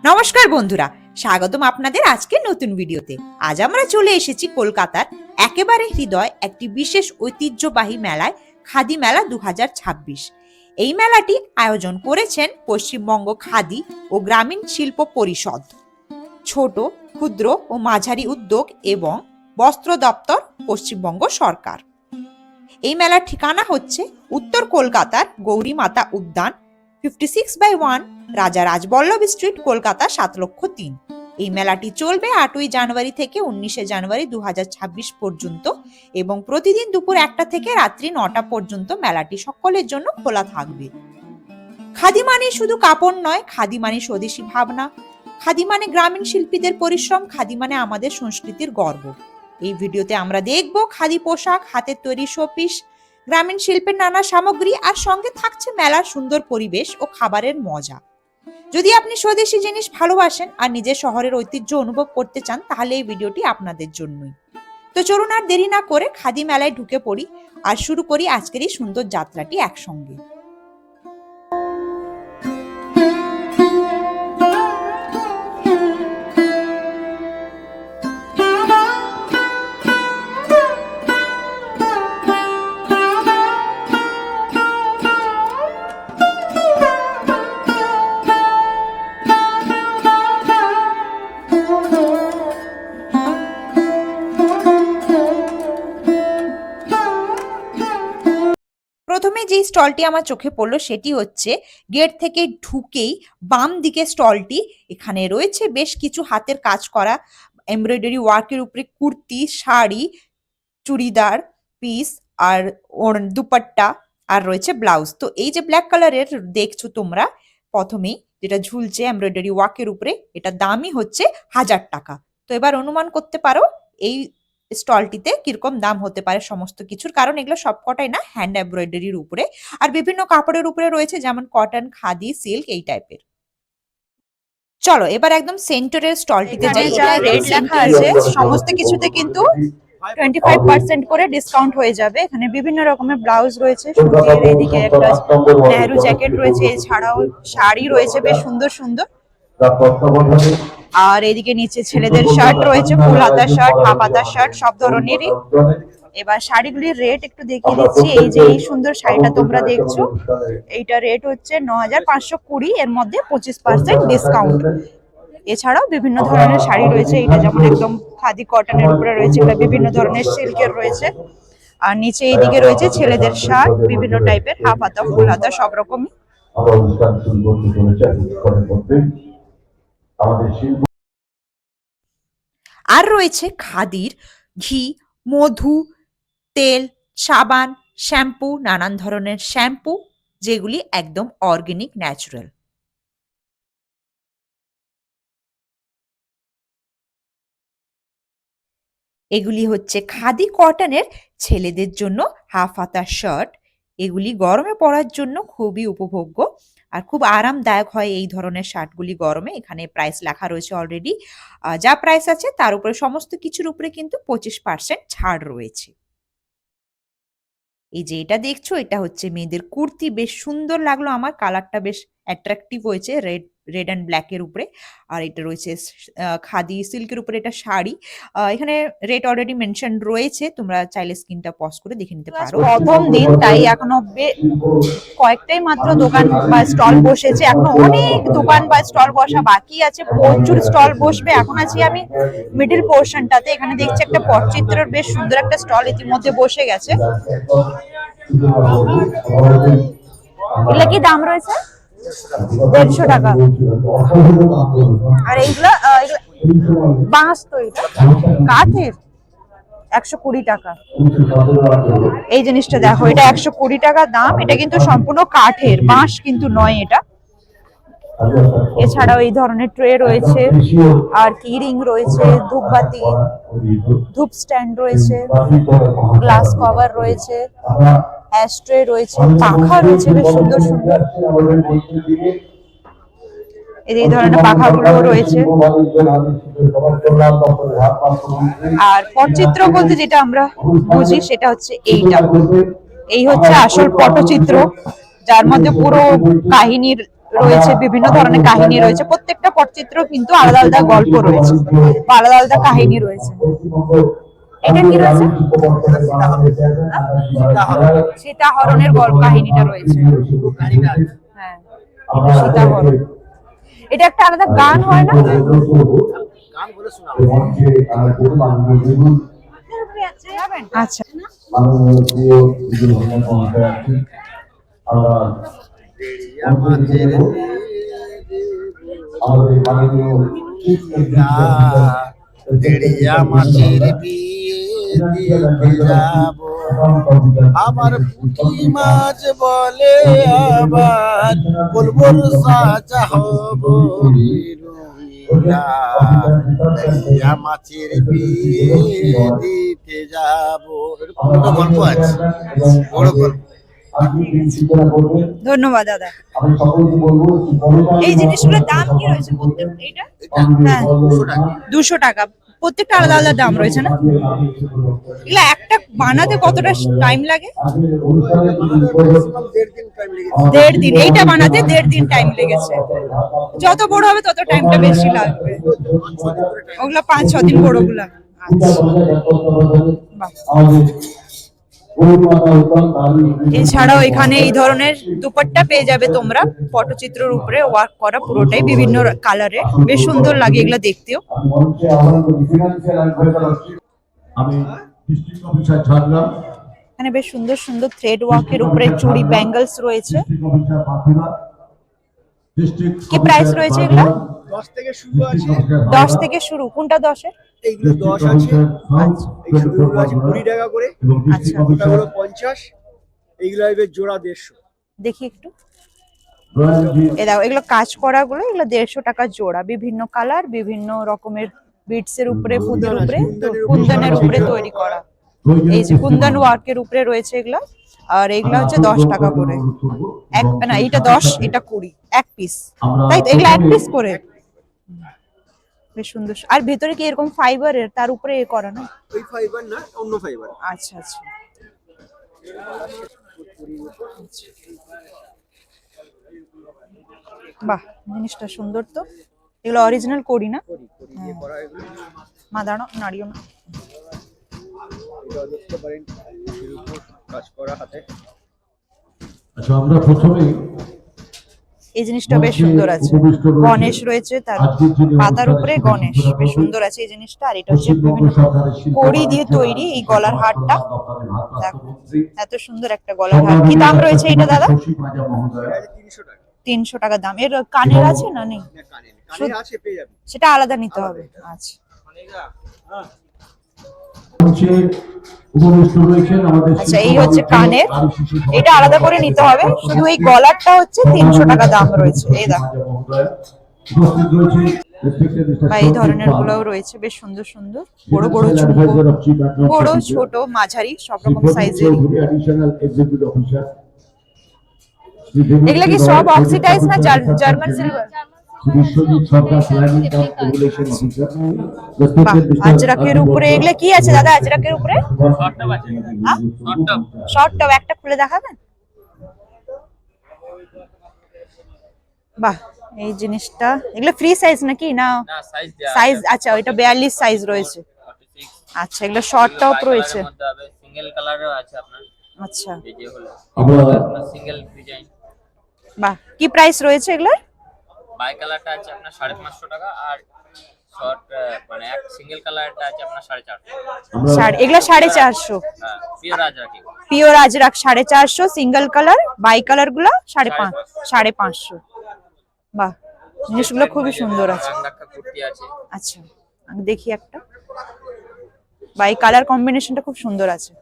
নমস্কার বন্ধুরা, স্বাগতম আপনাদের আজকের নতুন ভিডিওতে। আজ আমরা চলে এসেছি কলকাতার একেবারে হৃদয় একটি বিশেষ ঐতিহ্যবাহী মেলায়, খাদি মেলা 2026। এই মেলাটি আয়োজন করেছেন পশ্চিমবঙ্গ খাদি ও গ্রামীণ শিল্প পরিষদ, ছোট, ক্ষুদ্র ও মাঝারি উদ্যোগ এবং বস্ত্র দপ্তর, পশ্চিমবঙ্গ সরকার। এই মেলার ঠিকানা হচ্ছে উত্তর কলকাতার গৌরী মাতা উদ্যান, 56/1, রাজা রাজবল্লভ স্ট্রিট, কলকাতা 7,03,000। এই মেলাটি চলবে 8ই জানুয়ারি থেকে 19শে জানুয়ারি 2026 পর্যন্ত এবং প্রতিদিন দুপুর 1টা থেকে রাত্রি 9টা পর্যন্ত মেলাটি সকলের জন্য খোলা থাকবে। খাদি মানে শুধু কাপড় নয়, খাদি মানে স্বদেশী ভাবনা, খাদি মানে গ্রামীণ শিল্পীদের পরিশ্রম, খাদি মানে আমাদের সংস্কৃতির গর্ব। এই ভিডিওতে আমরা দেখব খাদি পোশাক, হাতের তৈরি শোপিস, গ্রামীণ শিল্পের নানা সামগ্রী, আর সঙ্গে থাকছে মেলার সুন্দর পরিবেশ ও খাবারের মজা। যদি আপনি স্বদেশী জিনিস ভালোবাসেন আর নিজের শহরের ঐতিহ্য অনুভব করতে চান, তাহলে এই ভিডিওটি আপনাদের জন্যই। তো চলুন আর দেরি না করে খাদি মেলায় ঢুকে পড়ি আর শুরু করি আজকের এই সুন্দর যাত্রাটি একসঙ্গে। প্রথমে যে স্টলটি আমার চোখে পড়লো সেটি হচ্ছে গেট থেকে ঢুকেই বাম দিকে স্টলটি। এখানে রয়েছে বেশ কিছু হাতের কাজ করা এমব্রয়ডারি ওয়ার্কের উপরে কুর্তি, শাড়ি, চুড়িদার পিস আর ওর দুপাট্টা, আর রয়েছে ব্লাউজ। তো এই যে ব্ল্যাক কালারের দেখছো তোমরা প্রথমেই যেটা ঝুলছে এমব্রয়ডারি ওয়ার্কের উপরে, এটা দামই হচ্ছে 1000 টাকা। তো এবার অনুমান করতে পারো এই স্টলটিতে কিরকম দাম হতে পারে সমস্ত কিছুর, কারণ এগুলো সবকটাই না হ্যান্ড এমব্রয়ডারির উপরে আর বিভিন্ন কাপড়ের উপরে রয়েছে, যেমন কটন, খাদি, সিল্ক এই টাইপের। চলো এবার একদম সেন্টারের স্টলটিতে যাই। যা রেট লেখা আছে সমস্ত কিছুতে কিন্তু 25% করে ডিসকাউন্ট হয়ে যাবে। এখানে বিভিন্ন রকমের ব্লাউজ রয়েছে, সুতির, এদিকে একটা নেহেরু জ্যাকেট রয়েছে, এছাড়াও শাড়ি রয়েছে বেশ সুন্দর সুন্দর, আর এদিকে নিচে ছেলেদের শার্ট রয়েছে, ফুল হাতা শার্ট, হাফ হাতা শার্ট, সব ধরনেরই। এবার শাড়িগুলির রেট একটু দেখিয়ে দিচ্ছি। এই যে এই সুন্দর শাড়িটা তোমরা দেখছো, এইটা রেট হচ্ছে 9520, এর মধ্যে 25% ডিসকাউন্ট। এছাড়াও বিভিন্ন ধরনের শাড়ি রয়েছে, এটা যেমন একদম খাদি কটনের উপরে রয়েছে, এটা বিভিন্ন ধরনের সিল্কের রয়েছে। আর নিচে এইদিকে রয়েছে ছেলেদের শার্ট, বিভিন্ন টাইপের, হাফ হাতা, ফুল হাতা, সব রকমই। আর রয়েছে খাদির ঘি, মধু, তেল, সাবান, শ্যাম্পু, নানান ধরনের শ্যাম্পু, যেগুলি একদম অর্গানিক, ন্যাচারাল। এগুলি হচ্ছে খাদি কটনের ছেলেদের জন্য হাফ হাতা শার্ট। এগুলি গরমে পরার জন্য খুবই উপভোগ্য আর খুব আরামদায়ক হয় এই ধরনের শার্টগুলি গরমে। এখানে প্রাইস লেখা রয়েছে অলরেডি, যা প্রাইস আছে তার উপরে সমস্ত কিছুর উপরে কিন্তু 25% ছাড় রয়েছে। এই যে এটা দেখছো, এটা হচ্ছে মেয়েদের কুর্তি, বেশ সুন্দর লাগলো আমার, কালারটা বেশ অ্যাট্রাকটিভ হয়েছে, রেড অ্যান্ড ব্ল্যাক এর উপরে। আর এটা রয়েছে খাদি সিল্কের উপরে, এটা শাড়ি। এখানে রেট অলরেডি মেনশন রয়েছে, তোমরা চাইলে স্ক্রিনটা পজ করে দেখে নিতে পারো। প্রথম দিন তাই এখনো কয়েকটাই মাত্র দোকান বা স্টল বসেছে, এখনো অনেক দোকান বা স্টল বসা বাকি আছে, প্রচুর স্টল বসবে। এখন আছি আমি মিডল পোর্শনটাতে, এখানে দেখছি একটা পটচিত্রের বেশ সুন্দর একটা স্টল ইতিমধ্যে বসে গেছে। এগুলা কি দাম রয়েছে? 150 টাকা। আর এইগুলা বাঁশ তো, এটা কাঠের, 120 টাকা। এই জিনিসটা দেখো, এটা 120 টাকা দাম। এটা কিন্তু সম্পূর্ণ কাঠের, বাঁশ কিন্তু নয় এটা। এছাড়াও এই ধরনের ট্রে রয়েছে, আর কি রিং রয়েছে, ধূপবাতি, ধূপ স্ট্যান্ড রয়েছে, গ্লাস কভার রয়েছে, অ্যাশট্রে রয়েছে, পাখা রয়েছে বেশ সুন্দর সুন্দর। এই ধরনের পাখাগুলো রয়েছে। আর পটচিত্র বলতে যেটা আমরা বুঝি সেটা হচ্ছে এই হচ্ছে আসল পটচিত্র, যার মধ্যে পুরো কাহিনীর রয়েছে, বিভিন্ন ধরনের কাহিনী রয়েছে, প্রত্যেকটা পটচিত্র কিন্তু আলাদা আলাদা গল্প রয়েছে বা আলাদা আলাদা কাহিনী রয়েছে। এটা কি রয়েছে? সীতাহরণের গল্প কাহিনীটা রয়েছে। হ্যাঁ, এটা সীতাহরণ। এটা একটা আলাদা গান হয় না? আচ্ছা, মাছের বিয়ে দিতে যাব, আবার পুঁটি মাছ বলে আবার বলবো সাজা হব মাছের বিয়ে দিতে যাব। গল্প আছে, বড় গল্প। ধন্যবাদ দাদা। এই জিনিসগুলোর দাম কি রয়েছে? হ্যাঁ, 200 টাকা। প্রত্যেকটা আলাদা আলাদা দাম রয়েছে না? এগুলা একটা বানাতে কতটা টাইম লাগে? 1.5 দিন। এইটা বানাতে 1.5 দিন টাইম লেগেছে। যত বড় হবে তত টাইমটা বেশি লাগবে। ওগুলা 5-6 দিন বড়গুলা। এছাড়াও এখানে এই ধরনের দুপাট্টা পেয়ে যাবে তোমরা, পটচিত্রের উপরে ওয়ার্ক করা, পুরোটাই বিভিন্ন কালারে, বেশ সুন্দর লাগে এগুলো দেখতেও। এখানে বেশ সুন্দর সুন্দর থ্রেড ওয়ার্কের উপরে চুড়ি ব্যাঙ্গলস রয়েছে। কি প্রাইস রয়েছে এগুলো? 10 থেকে শুরু আছে। 10 থেকে শুরু। কোনটা 10 এর? এইগুলো 10 আছে, এই শুরুগুলো আছে 20 টাকা করে। আচ্ছা, ওটাগুলো 50, এইগুলো হবে জোড়া 150। দেখি একটু। এ দাও, এগুলো কাজ করা গুলো, এগুলো 150 টাকা জোড়া, বিভিন্ন কালার, বিভিন্ন রকমের বিটস এর উপরে, পুঁতির উপরে, কুন্দনের উপরে তৈরি করা। এই যে কুন্দন ওয়ার্কের উপরে রয়েছে এগুলো, আর এগুলো হচ্ছে 10 টাকা করে। এক না, এটা 10, এটা 20, এক পিস, তাই তো? এগুলো এক পিস করে, বেশ সুন্দর। আর ভেতরে কি এরকম ফাইবারের, তার উপরে এ করা না? ওই ফাইবার না, অন্য ফাইবার। আচ্ছা আচ্ছা, বাহ, জিনিসটা সুন্দর তো। এগুলো অরিজিনাল করি না? মা দাঁড়াও, নাড়িও না। দেখতে পারেন কাজ করা হাতে। আচ্ছা, আমরা প্রথমে এই জিনিসটা বেশ সুন্দর আছে, গণেশ রয়েছে, তার পাতার উপরে গণেশ, বেশ সুন্দর আছে এই জিনিসটা। আর এটা হচ্ছে বিভিন্ন কড়ি দিয়ে তৈরি এই গলার হারটা, দেখো এত সুন্দর একটা গলার হার। কি দাম রয়েছে এটা দাদা? 300 টাকা দাম। এর কানের আছে না? নেই, সেটা আলাদা নিতে হবে। আচ্ছা, আচ্ছা, এই হচ্ছে কানের, এটা আলাদা করে নিতে হবে। শুধু এই গলারটা হচ্ছে 300 টাকা দাম রয়েছে। এই দেখো, বা এই ধরনের গুলোও রয়েছে, বেশ সুন্দর সুন্দর, বড় বড় ঝুমকো, বড় ছোট মাঝারি সব রকম সাইজের। এগুলা কি সব অক্সিডাইজ না জার্মান সিলভার? আজরাকের উপরে এগুলা কি আছে দাদা? আজরাকের উপরে শর্ট টপ একটা খুলে দেখাবেন? বাহ, এই জিনিসটা, এগুলো ফ্রি সাইজ নাকি না? সাইজ, আচ্ছা, ওইটা 42 সাইজ রয়েছে। আচ্ছা, এগুলো শর্ট টপ রয়েছে, সিঙ্গেল কালারও আছে আপনার। আচ্ছা, এই যে হলো আপনার সিঙ্গেল ডিজাইন। বাহ, কি প্রাইস রয়েছে এগুলোর? বাই কালারটা আছে আপনার 550 টাকা, আর শর্ট মানে এক সিঙ্গেল কালারটা আছে আপনার 450। এগুলো 450। হ্যাঁ, pure Ajrak. Pure Ajrak 450, single colour, bicolour গুলো 550। বাহ, জিনিসগুলো খুবই সুন্দর আছে। রাখা কুর্তি আছে। আচ্ছা, আমি দেখি একটা। বাই কালার কম্বিনেশনটা খুব সুন্দর আছে।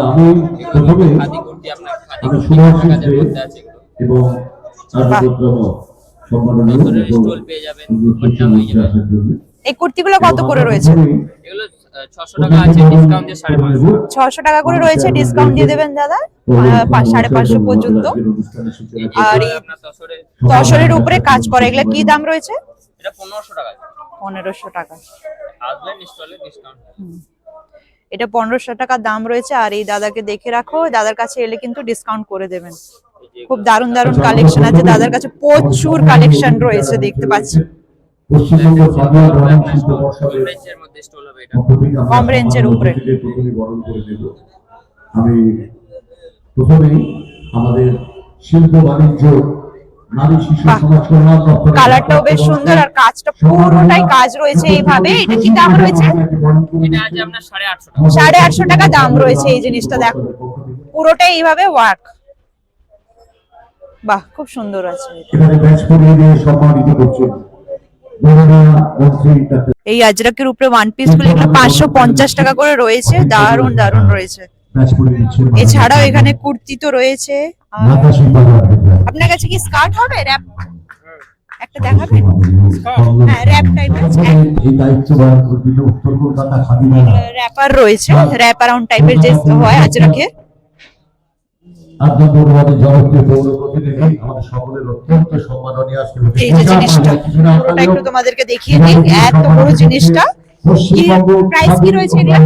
আমি প্রথমে খাদি কুর্তি আপনার খাদি কুর্তি টাকার মধ্যে আছে এবং সম্মাননীয় স্টল পেয়ে যাবেন, পট্টা হয়ে যাবে। এই কুর্তিগুলো কত করে রয়েছে? এগুলো 600 টাকা আছে, ডিসকাউন্ট দিয়ে 550। 600 টাকা করে রয়েছে, ডিসকাউন্ট দিয়ে দেবেন দাদা 550 পর্যন্ত। আর এই তসরের উপরে কাজ করে, এগুলা কি দাম রয়েছে? এটা 1500 টাকা। 1500 টাকা। আসবেন স্টলে, ডিসকাউন্ট। এটা 1500 টাকা দাম রয়েছে। আর এই দাদাকে দেখে রাখো, দাদার কাছে এলে কিন্তু ডিসকাউন্ট করে দেবেন। এই খুব দারুণ দারুণ কালেকশন আছে দাদার কাছে, প্রচুর কালেকশন রয়েছে দেখতে পাচ্ছি। পশ্চিমবঙ্গ স্বাধীন গ্রামীণ শিল্প পর্ষদের রেঞ্জের মধ্যে স্টল হবে এটা। পক্ষ থেকে আমরা কম রেঞ্জের উপরে। অতিথিদের প্রথমে বরণ করে দেব। আমি প্রথমেই আমাদের শিল্প বাণিজ্য নারী শিশু বাহ, সমাজ কল্যাণ দপ্তরের কালারটাও বেশ সুন্দর আর কাজটা পুরোটাই কাজ রয়েছে এইভাবে। এটা কি দাম রয়েছে? এটা আছে আপনার 850 টাকা। 850 টাকা দাম রয়েছে এই জিনিসটা, দেখো পুরোটাই এইভাবে ওয়ার্ক। বাহ, খুব সুন্দর আছে এটা। এখানে ব্যাচ পরিয়ে দিয়ে সম্মানিত করছেন মাননীয় মন্ত্রী ডাক্তার এই আজরাকের উপরে ওয়ান পিস গুলো এগুলো 550 টাকা করে রয়েছে, দারুণ দারুণ রয়েছে। ব্যাচ পরিয়ে দিচ্ছেন এছাড়াও এখানে কুর্তি তো রয়েছে। আর ঢাকা শিল্পাগার থেকে। আপনার কাছে কি স্কার্ট হবে? র‍্যাপ একটা দেখাবেন? হ্যাঁ, র‍্যাপ টাইপের এই দায়িত্ববান কর্তৃক উত্তর কলকাতা খাদি মেলা র‍্যাপার রয়েছে, র‍্যাপ অ্যারাউন্ড টাইপের যে হয় আজরাকের। আপনার পৌরবাদের জনপ্রিয় পৌর প্রতিনিধি আমাদের সকলের অত্যন্ত সম্মাননীয় আজকে এই যে জিনিসটা পুরোটা একটু তোমাদেরকে দেখিয়ে দিই। এত বড় জিনিসটা কি প্রাইস কি রয়েছে? এগুলা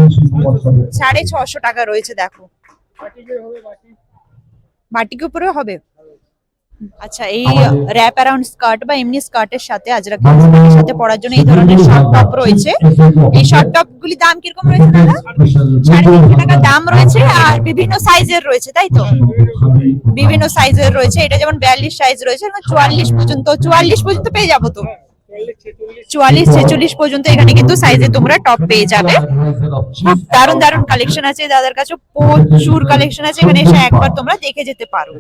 650 টাকা রয়েছে। দেখো বাটিকের উপরেও হবে। আচ্ছা, এই র‍্যাপ অ্যারাউন্ড স্কার্ট বা এমনি স্কার্টের সাথে আজরাকের সাথে পরার জন্য এই ধরনের শর্ট টপ রয়েছে। এই শর্ট টপ গুলি দাম কিরকম রয়েছে দাদা? 350 টাকা দাম রয়েছে আর বিভিন্ন সাইজের রয়েছে, তাই তো? বিভিন্ন সাইজের রয়েছে। এটা যেমন 42 সাইজ রয়েছে, 44 পর্যন্ত পেয়ে যাবো তো। 44-46 পর্যন্ত এখানে কিন্তু সাইজে তোমরা টপ পেয়ে যাবে। খুব দারুণ দারুণ কালেকশন আছে দাদার কাছে, প্রচুর কালেকশন আছে। এখানে এসে একবার তোমরা দেখে যেতে পারো।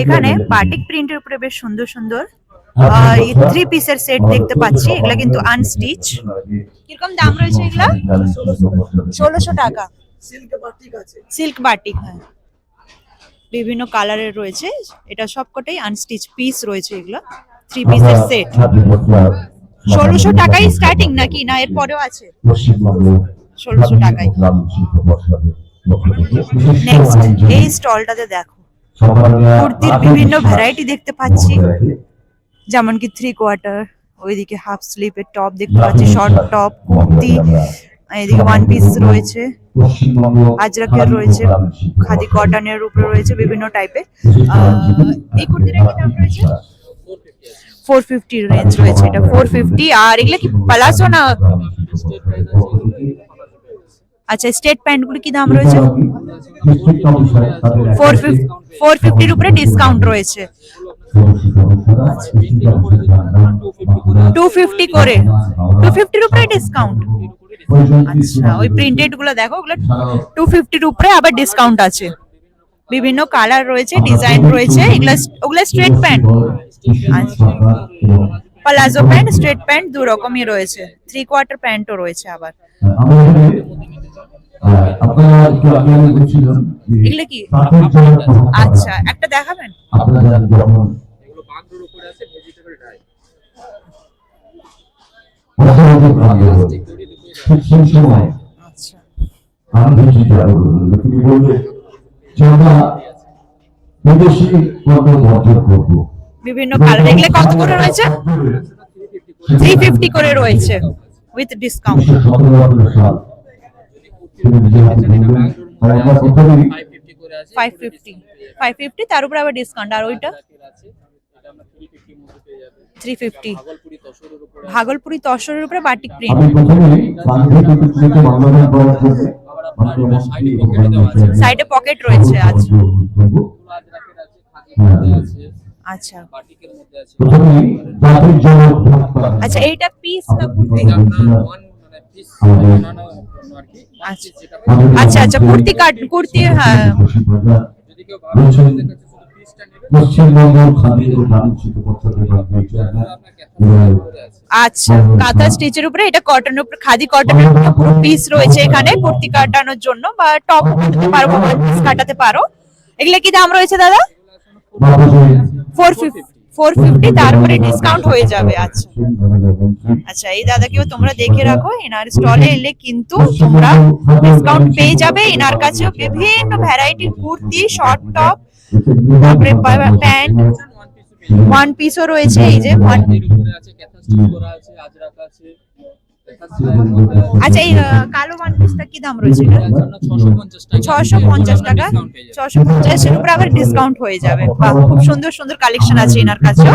এখানে বাটিক প্রিন্টের উপরে বেশ সুন্দর সুন্দর 3 পিসের সেট দেখতে পাচ্ছি। এগুলা কিন্তু আনস্টিচ। কিরকম দাম রয়েছে এগুলা? 1600 টাকা। সিল্ক বাটিক, হ্যাঁ, বিভিন্ন কালারের রয়েছে। এটা সবকটাই আনস্টিচ পিস রয়েছে। এগুলো 3 পিসের সেট। 1600 টাকাই স্টার্টিং নাকি না এর পরেও আছে? 1600 টাকাই। নেক্সট এই স্টলটাতে দেখো কুর্তির বিভিন্ন ভ্যারাইটি দেখতে পাচ্ছি, যেমন কি 3/4, ওইদিকে হাফ স্লিভের টপ দেখতে পাচ্ছি, শর্ট টপ, কুর্তি, এদিকে ওয়ান পিস রয়েছে, আজরাকের রয়েছে, খাদি কটনের উপরে রয়েছে বিভিন্ন টাইপের। এই কুর্তিটার কি দাম রয়েছে? 450 রেঞ্জ রয়েছে। এটা 450। আর এগুলা কি প্লাজো না? আচ্ছা, স্টেট প্যান্ট গুলো কি দাম রয়েছে? 450 উপরে ডিসকাউন্ট রয়েছে। 250 করে, 250 উপরে ডিসকাউন্ট। আচ্ছা, ওই প্রিন্টেড গুলো দেখো, ওগুলো 250 উপরে আবার ডিসকাউন্ট আছে। বিভিন্ন কালার রয়েছে, ডিজাইন রয়েছে। ওগুলো straight pant, palazzo pant, straight pant দু রকমই রয়েছে। 3/4 প্যান্টও রয়েছে আবার। এগুলো কি? আচ্ছা, একটা দেখাবেন? আচ্ছা, বিভিন্ন কালার। এগুলো কত করে রয়েছে? 350 করে রয়েছে উইথ ডিসকাউন্ট। 550 তার উপরে আবার ডিসকাউন্ট। আর ওইটা 350। ভাগলপুরি তসরের উপরে বাটিক প্রিন্ট। সাইডে পকেট রয়েছে। আচ্ছা আচ্ছা আচ্ছা, এইটা পিস না কুর্তি? আচ্ছা আচ্ছা, কুর্তি কাট, কুর্তি, হ্যাঁ। আচ্ছা, কাঁথা স্টিচের উপরে, এটা কটনের উপরে, খাদি কটনের পুরো পিস রয়েছে এখানে কুর্তি কাটানোর জন্য বা টপ কাটাতে পারো, পিস কাটাতে পারো। এগুলা কি দাম রয়েছে দাদা? 450। তারপরে ডিসকাউন্ট হয়ে যাবে। আচ্ছা আচ্ছা, এই দাদাকেও তোমরা দেখে রাখো। এনার স্টলে এলে কিন্তু তোমরা ডিসকাউন্ট পেয়ে যাবে। এনার কাছেও বিভিন্ন ভ্যারাইটির কুর্তি, শর্ট টপ, তারপরে প্যান্ট, ওয়ান পিসও রয়েছে। এই যে আচ্ছা এই কালো ওয়ানপিসটা কি দাম রয়েছে এটা? 650 টাকা। 650 এর উপরে আবার ডিসকাউন্ট হয়ে যাবে। বাহ, খুব সুন্দর সুন্দর কালেকশন আছে এনার কাছে।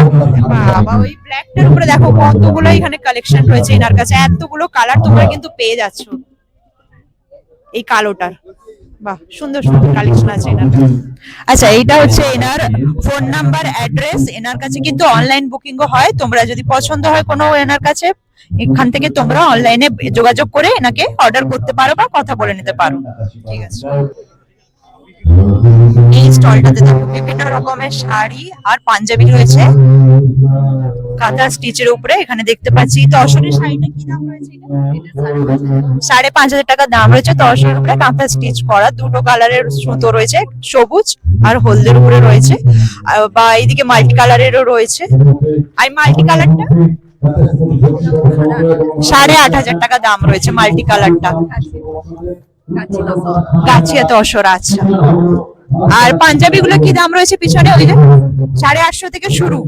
বাবা, ওই ব্ল্যাকটার উপরে দেখো কতগুলো এখানে কালেকশন রয়েছে এনার কাছে, এতগুলো কালার তোমরা কিন্তু পেয়ে যাচ্ছ এই কালোটার। বাহ, সুন্দর সুন্দর কালেকশন আছে এনার কাছে। আচ্ছা, এইটা হচ্ছে এনার ফোন নাম্বার, অ্যাড্রেস। এনার কাছে কিন্তু অনলাইন বুকিংও হয়, তোমরা যদি পছন্দ হয় কোনো এনার কাছে, এখান থেকে তোমরা অনলাইনে যোগাযোগ করে এনাকে অর্ডার করতে পারো বা কথা বলে নিতে পারো। ঠিক আছে। এই স্টলটাতে দেখো বিভিন্ন রকমের শাড়ি আর পাঞ্জাবি রয়েছে কাঁথা স্টিচের উপরে। এখানে দেখতে পাচ্ছি তসরের শাড়িটা কি দাম রয়েছে? এটা 5,500 টাকা দাম রয়েছে। তসরের উপরে কাঁথা স্টিচ করা, দুটো কালারের সুতো রয়েছে, সবুজ আর হলদের উপরে রয়েছে, বা এইদিকে মাল্টি কালারেরও রয়েছে। আর মাল্টি কালারটা 8,500 টাকা দাম রয়েছে মাল্টি কালারটা। গাছিয়া তসর। আচ্ছা, আর পাঞ্জাবি গুলো কি দাম রয়েছে পিছনে? ওই যে 850 থেকে শুরু।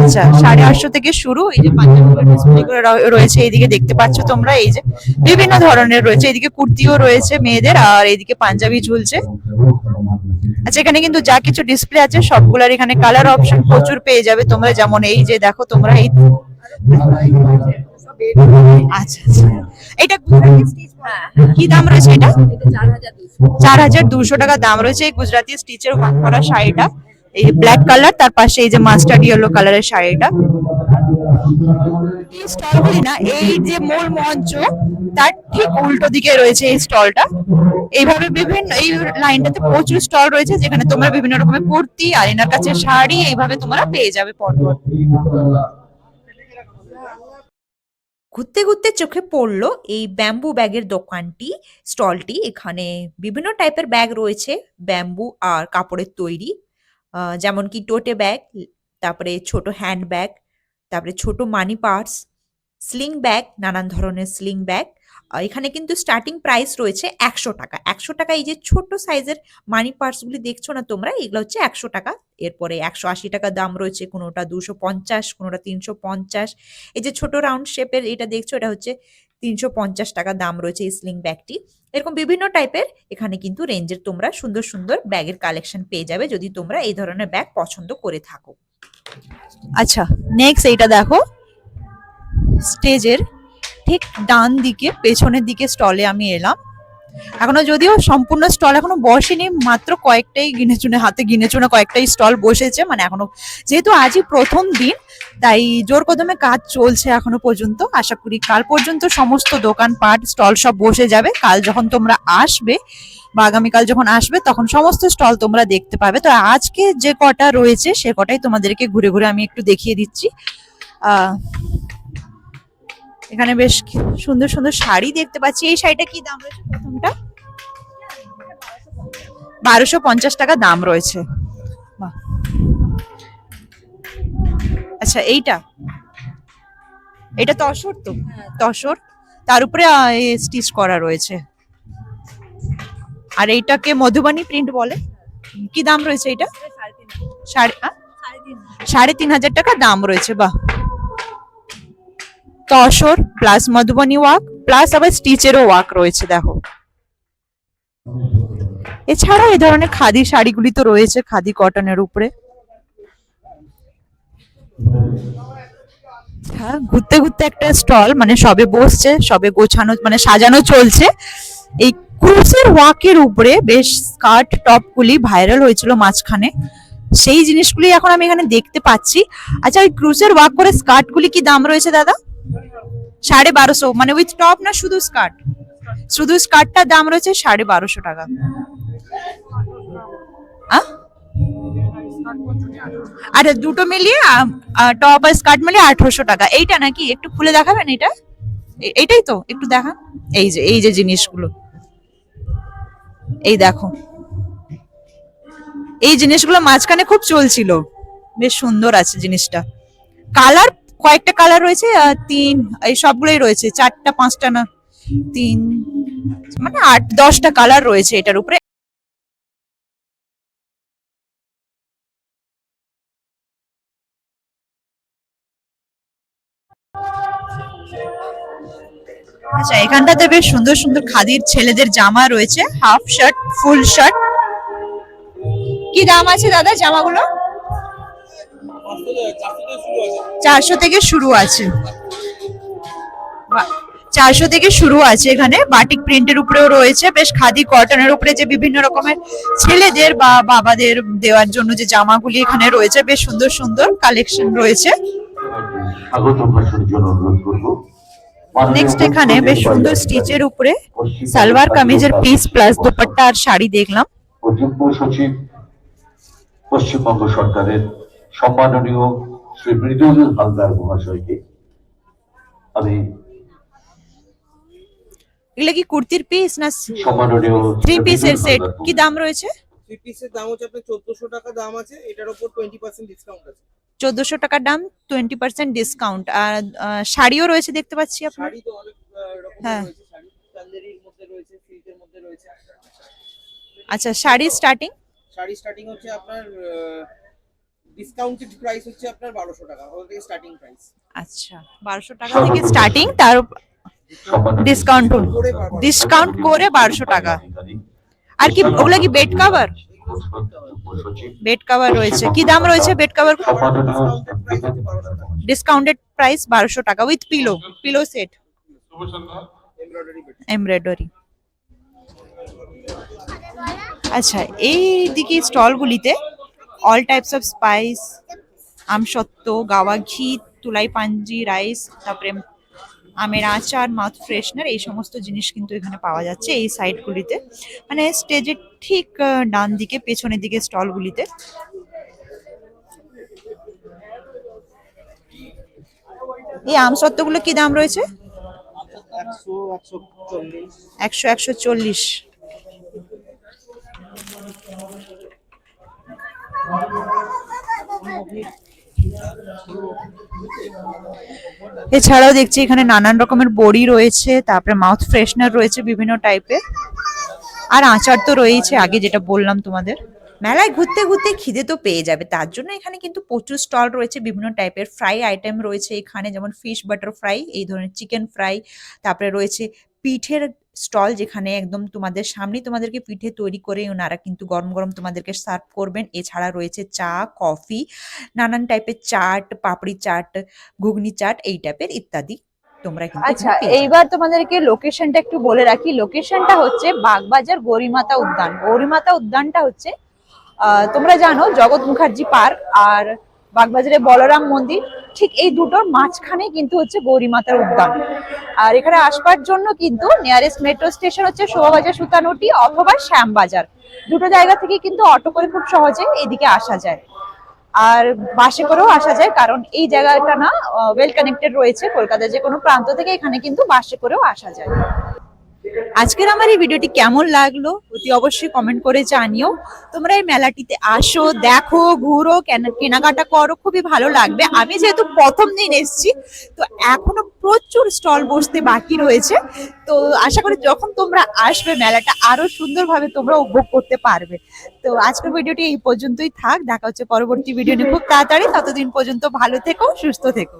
আচ্ছা, 850 থেকে শুরু। এই যে পাঞ্জাবিগুলো ডিসপ্লে করে রয়েছে, এইদিকে দেখতে পাচ্ছ তোমরা, এই যে বিভিন্ন ধরনের রয়েছে। এইদিকে কুর্তিও রয়েছে মেয়েদের, আর এইদিকে পাঞ্জাবি ঝুলছে। আচ্ছা, এখানে কিন্তু যা কিছু ডিসপ্লে আছে সবগুলার এখানে কালার অপশন প্রচুর পেয়ে যাবে তোমরা। যেমন এই যে দেখো তোমরা, এই আচ্ছা আচ্ছা, এটা গুজরাটি স্টিচ কি দাম রয়েছে? এটা 4,200 টাকা দাম রয়েছে এই গুজরাটি স্টিচের ওয়ার্ক করা শাড়িটা। এই ব্ল্যাক কালার, তার পাশে এই যে মাস্টার্ড ইয়েলো কালারের শাড়িটা। এই স্টলগুলি না, এই যে মূল মঞ্চ তার ঠিক উল্টো দিকে রয়েছে এই স্টলটা। এইভাবে বিভিন্ন এই লাইনটাতে প্রচুর স্টল রয়েছে, যেখানে তোমরা বিভিন্ন রকমের কুর্তি আর এনার কাছে শাড়ি এইভাবে তোমরা পেয়ে যাবে পরপর। ঘুরতে ঘুরতে চোখে পড়লো এই ব্যাম্বু ব্যাগের দোকানটি, স্টলটি। এখানে বিভিন্ন টাইপের ব্যাগ রয়েছে, ব্যাম্বু আর কাপড়ের তৈরি। যেমন কি টোটে ব্যাগ, তারপরে ছোট হ্যান্ড ব্যাগ, তারপরে ছোট মানি পার্স, স্লিং ব্যাগ, নানান ধরনের স্লিং ব্যাগ। এখানে কিন্তু স্টার্টিং প্রাইস রয়েছে 100 টাকা। 100 টাকা। এই যে ছোট সাইজের মানি পার্সগুলি দেখছো না তোমরা, এগুলো হচ্ছে 100 টাকা। এরপরে 180 টাকা দাম রয়েছে, কোনোটা 250, কোনোটা 350। এই যে ছোট রাউন্ড শেপের এটা দেখছো, এটা হচ্ছে 350 টাকা দাম রয়েছে এই স্লিং ব্যাগটি। এরকম বিভিন্ন টাইপের এখানে কিন্তু রেঞ্জের তোমরা সুন্দর সুন্দর ব্যাগের কালেকশন পেয়ে যাবে, যদি তোমরা এই ধরনের ব্যাগ পছন্দ করে থাকো। আচ্ছা, নেক্সট এইটা দেখো, স্টেজের ঠিক ডান দিকে পেছনের দিকে স্টলে আমি এলাম। এখনো যদিও সম্পূর্ণ স্টল এখনো বসেনি, মাত্র কয়েকটাই হাতে গিনে চুনে কয়েকটাই স্টল বসেছে। মানে এখনো যেহেতু আজই প্রথম দিন, তাই জোর কদমে কাজ চলছে এখনো পর্যন্ত। আশা করি কাল পর্যন্ত সমস্ত দোকানপাট স্টল সব বসে যাবে। কাল যখন তোমরা আসবে বা আগামীকাল যখন আসবে তখন সমস্ত স্টল তোমরা দেখতে পাবে। তো আজকে যে কটা রয়েছে সে কটাই তোমাদেরকে ঘুরে ঘুরে আমি একটু দেখিয়ে দিচ্ছি। এখানে বেশ সুন্দর সুন্দর শাড়ি দেখতে পাচ্ছি। এই শাড়িটা কি দাম রয়েছে? প্রথমটা 1250 টাকা দাম রয়েছে। আচ্ছা, এটা তসর তো? তসর, তার উপরে স্টিচ করা রয়েছে। আর এইটাকে মধুবানী প্রিন্ট বলে। কি দাম রয়েছে এটা? 3,500 টাকা দাম রয়েছে। বাহ, tussar plus Madhubani work plus আবার স্টিচেরও ওয়ার্ক রয়েছে দেখো। এছাড়া এই ধরনের খাদি শাড়িগুলি তো রয়েছে, খাদি কটনের উপরে। হ্যাঁ, ঘুরতে ঘুরতে একটা স্টল, মানে সবে বসছে, সবে গোছানো মানে সাজানো চলছে। এই ক্রুসের ওয়ার্কের উপরে বেশ স্কার্ট টপ গুলি ভাইরাল হয়েছিল মাঝখানে, সেই জিনিসগুলি এখন আমি এখানে দেখতে পাচ্ছি। আচ্ছা, ওই ক্রুসের ওয়ার্ক করে স্কার্ট গুলি কি দাম রয়েছে দাদা? 1250, মানে উইথ টপ না শুধু স্কার্ট? শুধু স্কার্টটার দাম রয়েছে 1250 টাকা। আর দুটো মিলিয়ে টপ আর স্কার্ট মিলিয়ে 1800 টাকা। এইটা নাকি একটু খুলে দেখাবেন? এটা এইটাই তো, একটু দেখান। এই যে জিনিসগুলো, এই দেখো, এই জিনিসগুলো মাঝখানে খুব চলছিল, বেশ সুন্দর আছে জিনিসটা। কালার কয়েকটা কালার রয়েছে, 3, এই সবগুলোই রয়েছে, 4টা 5টা না 3, মানে 8-10টা কালার রয়েছে এটার উপরে। আচ্ছা, এখানটাতে বেশ সুন্দর সুন্দর খাদির ছেলেদের জামা রয়েছে, হাফ শার্ট, ফুল শার্ট। কি দাম আছে দাদা জামাগুলো? 400 থেকে শুরু আছে। 400 থেকে শুরু আছে। এখানে বাটিক প্রিন্টের উপরেও রয়েছে, বেশ খাদি কটনের উপরে যে বিভিন্ন রকমের ছেলেদের বা বাবাদের দেওয়ার জন্য যে জামাগুলি এখানে রয়েছে, বেশ সুন্দর সুন্দর কালেকশন রয়েছে। স্বাগত ভাষণের জন্য অনুরোধ করব। নেক্সট এখানে বেশ সুন্দর স্টিচের উপরে সালোয়ার কামিজের পিস প্লাস দোপাট্টা আর শাড়ি দেখলাম। যুগ্ম সচিব পশ্চিমবঙ্গ সরকারের সম্মাননীয় শ্রী মৃদুল হালদার মহাশয়কে আমি এগুলো কি কুর্তির পিস না সম্মাননীয় 3 পিসের সেট? কি দাম রয়েছে? 3 পিসের দাম হচ্ছে আপনার 1400 টাকা দাম আছে, এটার উপর 20% ডিসকাউন্ট আছে। 1400 টাকার দাম, 20% ডিসকাউন্ট। আর শাড়িও রয়েছে দেখতে পাচ্ছি আপনার। শাড়ি তো অনেক রকমের হ্যাঁ। রয়েছে, শাড়ি চান্দেরির মধ্যে রয়েছে, সিল্কের মধ্যে রয়েছে। আচ্ছা, শাড়ি স্টার্টিং? শাড়ি স্টার্টিং হচ্ছে আপনার ডিসকাউন্টেড প্রাইস হচ্ছে আপনার 1200 টাকা, ওর থেকে স্টার্টিং প্রাইস। আচ্ছা, 1200 টাকা থেকে স্টার্টিং, তার ডিসকাউন্ট ডিসকাউন্ট করে 1200 টাকা। আর কি ওগুলা কি বেড কভার? বেড কভার রয়েছে। কি দাম রয়েছে বেড কভার? ডিসকাউন্টেড প্রাইস 1200 টাকা with pillow, pillow set, embroidery. আচ্ছা, এই দিকে স্টলগুলিতে অল টাইপস অফ স্পাইস, আমসত্ত্ব, গাওয়া ঘি, তুলাই পাঞ্জি, রাইস, তারপরে আমের আচার, মাউথ ফ্রেশনার, এই সমস্ত জিনিস কিন্তু এখানে পাওয়া যাচ্ছে এই সাইডগুলিতে, মানে স্টেজের ঠিক ডান দিকে পেছনের দিকে স্টলগুলিতে। এই আমসত্ত্বগুলো কি দাম রয়েছে? 100, 140। এছাড়াও দেখছি এখানে নানান রকমের বড়ি রয়েছে, তারপরে মাউথ ফ্রেশনার রয়েছে বিভিন্ন টাইপের, আর আচার তো রয়েছে আগে যেটা বললাম তোমাদের। মেলায় ঘুরতে ঘুরতে খিদে তো পেয়ে যাবে, তার জন্য এখানে কিন্তু প্রচুর স্টল রয়েছে, বিভিন্ন টাইপের ফ্রাই আইটেম রয়েছে এখানে, যেমন ফিশ বাটার ফ্রাই, এই ধরনের চিকেন ফ্রাই, তারপরে রয়েছে পিঠের স্টল, যেখানে একদম তোমাদের সামনে তোমাদেরকে পিঠে তৈরি করে ওনারা কিন্তু গরম গরম তোমাদেরকে সার্ভ করবেন। এছাড়া রয়েছে চা, কফি, নানান টাইপের চাট, পাপড়ি চাট, ঘুগনি চাট, এই টাইপের ইত্যাদি তোমরা কিন্তু। আচ্ছা, এইবার তোমাদেরকে লোকেশনটা একটু বলে রাখি। লোকেশনটা হচ্ছে বাগবাজার গৌরীমাতা উদ্যান। গৌরীমাতা উদ্যানটা হচ্ছে তোমরা জানো জগৎ মুখার্জি পার্ক আর বাগবাজারে বলরাম মন্দির, ঠিক এই দুটোর মাঝখানে কিন্তু হচ্ছে গৌরীমাতার উদ্যান। আর এখানে আসবার জন্য কিন্তু নিয়ারেস্ট মেট্রো স্টেশন হচ্ছে শোভাবাজার সুতানুটি অথবা শ্যামবাজার, দুটো জায়গা থেকে কিন্তু অটো করে খুব সহজে এদিকে আসা যায়, আর বাসে করেও আসা যায়, কারণ এই জায়গাটা না ওয়েল কানেক্টেড রয়েছে, কলকাতার যে কোনো প্রান্ত থেকে এখানে কিন্তু বাসে করেও আসা যায়। আজকের আমার এই ভিডিওটি কেমন লাগলো অতি অবশ্যই কমেন্ট করে জানিও। তোমরা এই মেলাটিতে আসো, দেখো, ঘুরো, কেনাকাটা করো, খুবই ভালো লাগবে। আমি যেহেতু প্রথম দিন এসেছি, তো এখনো প্রচুর স্টল বসতে বাকি রয়েছে, তো আশা করি যখন তোমরা আসবে মেলাটা আরো সুন্দরভাবে তোমরা উপভোগ করতে পারবে। তো আজকের ভিডিওটি এই পর্যন্তই থাক, দেখা হচ্ছে পরবর্তী ভিডিও নিয়ে খুব তাড়াতাড়ি। ততদিন পর্যন্ত ভালো থেকো, সুস্থ থেকো।